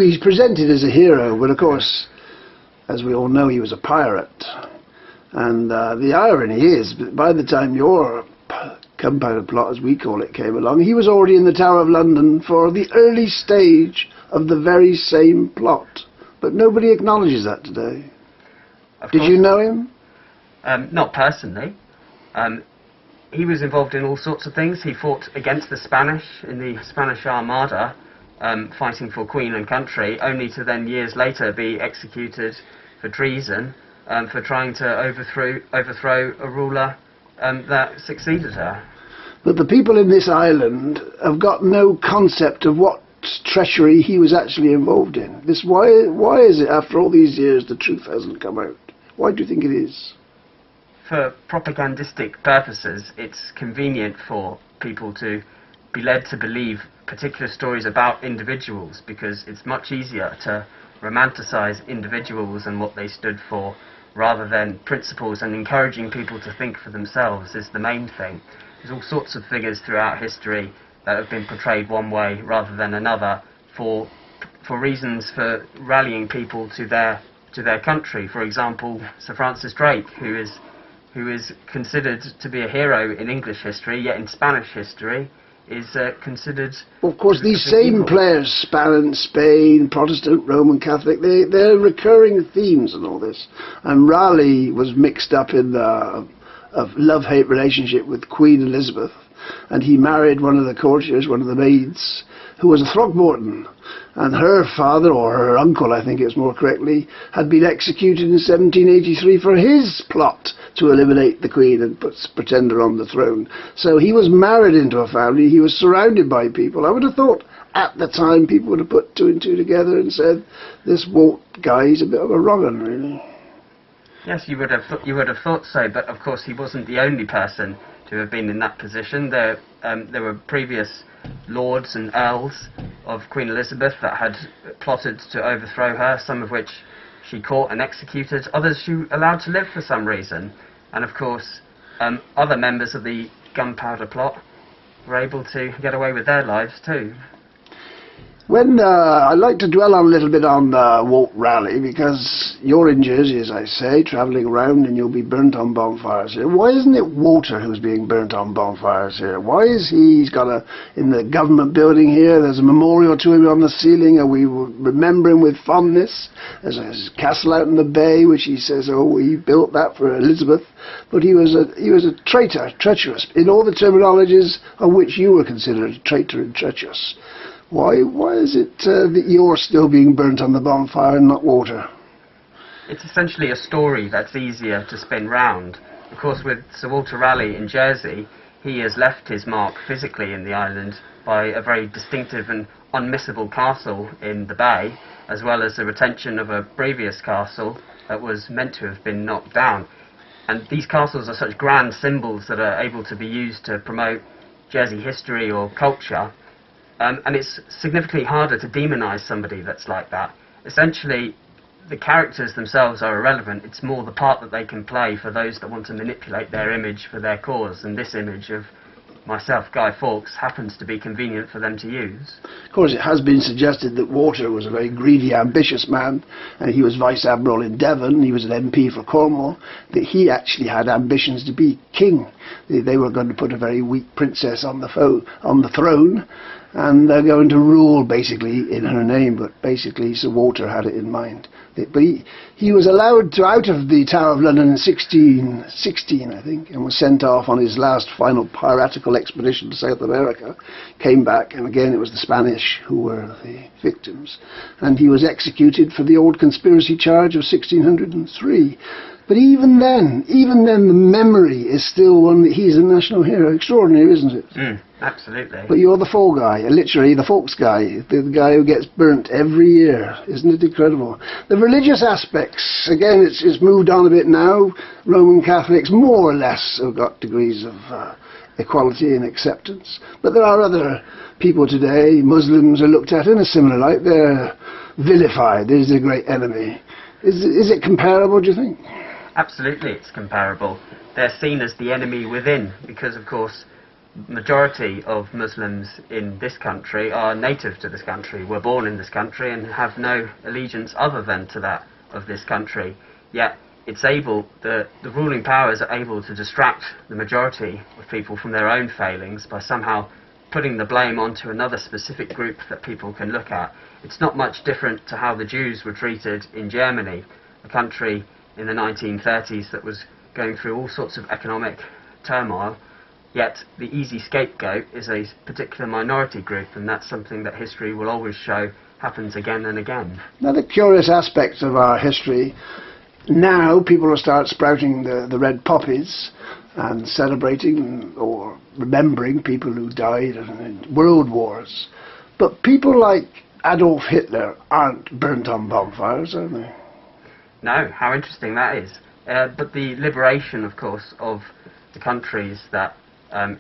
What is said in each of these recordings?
he's presented as a hero, but of course, as we all know, he was a pirate. And the irony is, by the time your gunpowder plot, as we call it, came along, he was already in the Tower of London for the early stage of the very same plot. But nobody acknowledges that today. Did you know him? Not personally. He was involved in all sorts of things. He fought against the Spanish in the Spanish Armada, fighting for Queen and country, only to then years later be executed for treason, for trying to overthrow a ruler that succeeded her. But the people in this island have got no concept of what treachery he was actually involved in. Why is it, after all these years, the truth hasn't come out? Why do you think it is? For propagandistic purposes, it's convenient for people to be led to believe particular stories about individuals, because it's much easier to romanticize individuals and what they stood for rather than principles, and encouraging people to think for themselves is the main thing. There's all sorts of figures throughout history that have been portrayed one way rather than another for reasons for rallying people to their country. For example, Sir Francis Drake, who is considered to be a hero in English history, yet in Spanish history is considered... Well, of course, these same players, Spain, Protestant, Roman Catholic, they're recurring themes in all this. And Raleigh was mixed up in a love-hate relationship with Queen Elizabeth, and he married one of the courtiers, one of the maids, who was a Throckmorton, and her father, or her uncle I think it's more correctly, had been executed in 1783 for his plot to eliminate the Queen and pretend her on the throne. So he was married into a family, he was surrounded by people. I would have thought at the time people would have put two and two together and said, this Walt guy is a bit of a wrong-un, really. Yes, you would have thought so, but of course he wasn't the only person to have been in that position. There were previous lords and earls of Queen Elizabeth that had plotted to overthrow her, some of which she caught and executed, others she allowed to live for some reason. And of course, other members of the gunpowder plot were able to get away with their lives too. I'd like to dwell on a little bit on Walt Raleigh, because you're in Jersey, as I say, travelling around, and you'll be burnt on bonfires here. Why isn't it Walter who's being burnt on bonfires here? Why is he's got in the government building here, there's a memorial to him on the ceiling, and we remember him with fondness. There's a castle out in the bay, which he says, oh, he built that for Elizabeth. But he was a traitor, treacherous, in all the terminologies of which you were considered a traitor and treacherous. Why is it that you're still being burnt on the bonfire and not Walter? It's essentially a story that's easier to spin round. Of course, with Sir Walter Raleigh in Jersey, he has left his mark physically in the island by a very distinctive and unmissable castle in the bay, as well as the retention of a previous castle that was meant to have been knocked down. And these castles are such grand symbols that are able to be used to promote Jersey history or culture. And it's significantly harder to demonize somebody that's like that. Essentially, the characters themselves are irrelevant. It's more the part that they can play for those that want to manipulate their image for their cause. And this image of myself, Guy Fawkes, happens to be convenient for them to use. Of course, it has been suggested that Walter was a very greedy, ambitious man, and he was Vice Admiral in Devon, he was an MP for Cornwall, that he actually had ambitions to be king. They were going to put a very weak princess on the throne, and they're going to rule basically in her name, but basically Sir Walter had it in mind. But he was allowed out of the Tower of London in 1616, I think, and was sent off on his last final piratical expedition to South America. Came back, and again it was the Spanish who were the victims, and he was executed for the old conspiracy charge of 1603. But even then, the memory is still one that he's a national hero. Extraordinary, isn't it? Absolutely. But you're the fall guy, literally the Fawkes guy, the guy who gets burnt every year. Isn't it incredible? The religious aspects, again, it's moved on a bit now. Roman Catholics, more or less, have got degrees of equality and acceptance. But there are other people today, Muslims are looked at in a similar light. They're vilified. They're the great enemy. Is it comparable, do you think? Absolutely, it's comparable. They're seen as the enemy within, because, of course, majority of Muslims in this country are native to this country, were born in this country and have no allegiance other than to that of this country. Yet the ruling powers are able to distract the majority of people from their own failings by somehow putting the blame onto another specific group that people can look at. It's not much different to how the Jews were treated in Germany, a country in the 1930s that was going through all sorts of economic turmoil, yet the easy scapegoat is a particular minority group, and that's something that history will always show happens again and again. Another curious aspect of our history, now people will start sprouting the red poppies and celebrating or remembering people who died in world wars. But people like Adolf Hitler aren't burnt on bonfires, are they? No, how interesting that is. But the liberation, of course, of the countries that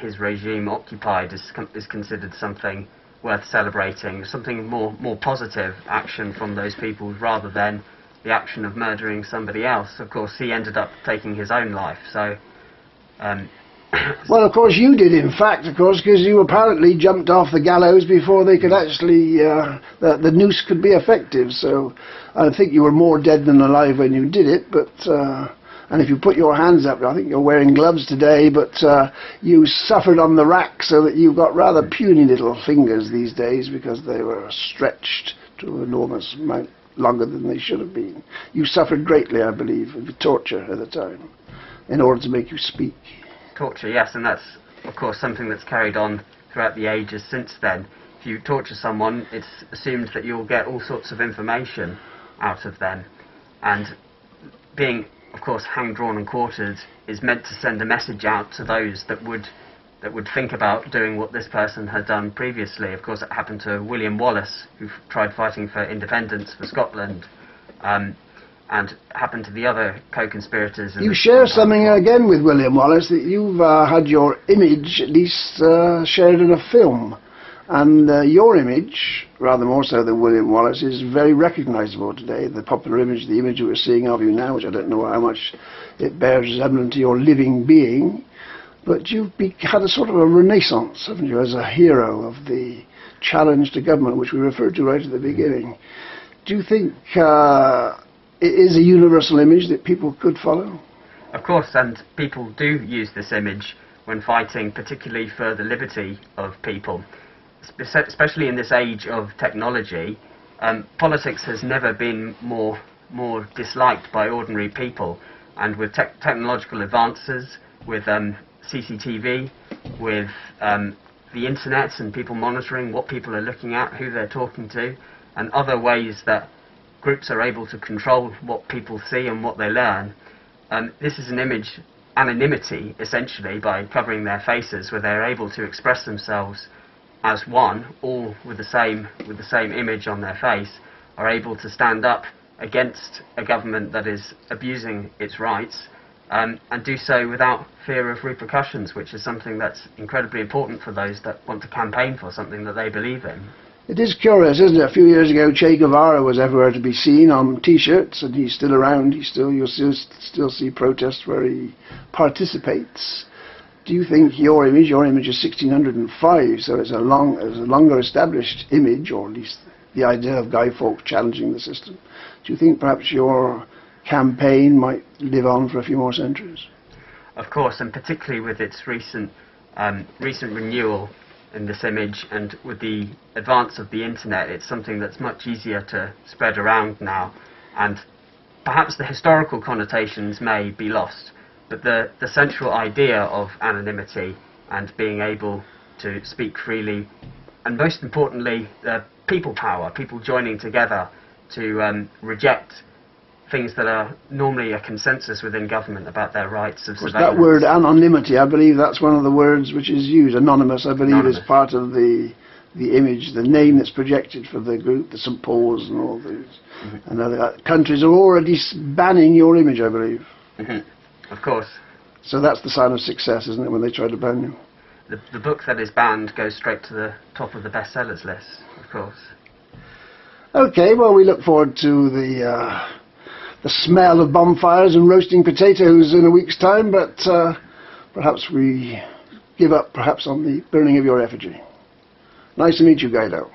his regime occupied is considered something worth celebrating, something more positive action from those people rather than the action of murdering somebody else. Of course, he ended up taking his own life, so... Well, of course you did, in fact, of course, because you apparently jumped off the gallows before they could actually, the noose could be effective, so I think you were more dead than alive when you did it, but, and if you put your hands up, I think you're wearing gloves today, but you suffered on the rack so that you've got rather puny little fingers these days because they were stretched to an enormous amount longer than they should have been. You suffered greatly, I believe, with torture at the time, in order to make you speak. Torture, yes, and that's, of course, something that's carried on throughout the ages since then. If you torture someone, it's assumed that you'll get all sorts of information out of them. And being, of course, hanged, drawn and quartered is meant to send a message out to those that would think about doing what this person had done previously. Of course, it happened to William Wallace, who tried fighting for independence for Scotland, and happened to the other co-conspirators. You share something again with William Wallace, that you've had your image at least shared in a film, and your image, rather more so than William Wallace, is very recognisable today. The popular image, the image we're seeing of you now, which I don't know how much it bears resemblance to your living being, but you've had a sort of a renaissance, haven't you, as a hero of the challenge to government, which we referred to right at the beginning. Do you think it is a universal image that people could follow? Of course, and people do use this image when fighting, particularly for the liberty of people. Especially in this age of technology, politics has never been more disliked by ordinary people. And with technological advances, with CCTV, with the internet and people monitoring what people are looking at, who they're talking to, and other ways that groups are able to control what people see and what they learn. This is an image anonymity, essentially, by covering their faces, where they're able to express themselves as one, all with the same image on their face, are able to stand up against a government that is abusing its rights, and do so without fear of repercussions, which is something that's incredibly important for those that want to campaign for something that they believe in. It is curious, isn't it? A few years ago, Che Guevara was everywhere to be seen on T-shirts, and he's still around. You'll still see protests where he participates. Do you think your image is 1605, so it's a longer established image, or at least the idea of Guy Fawkes challenging the system? Do you think perhaps your campaign might live on for a few more centuries? Of course, and particularly with its recent renewal in this image, and with the advance of the internet, it's something that's much easier to spread around now, and perhaps the historical connotations may be lost, but the central idea of anonymity and being able to speak freely, and most importantly, people power, people joining together to reject things that are normally a consensus within government about their rights of surveillance. That word anonymity, I believe that's one of the words which is used. Anonymous, I believe, is part of the image, the name that's projected for the group, the St. Paul's and all these. Mm-hmm. And other countries are already banning your image, I believe. Mm-hmm. Of course. So that's the sign of success, isn't it, when they try to ban you? The book that is banned goes straight to the top of the bestsellers list, of course. Okay, well, we look forward to the smell of bonfires and roasting potatoes in a week's time, but perhaps we give up perhaps on the burning of your effigy. Nice to meet you, Guido.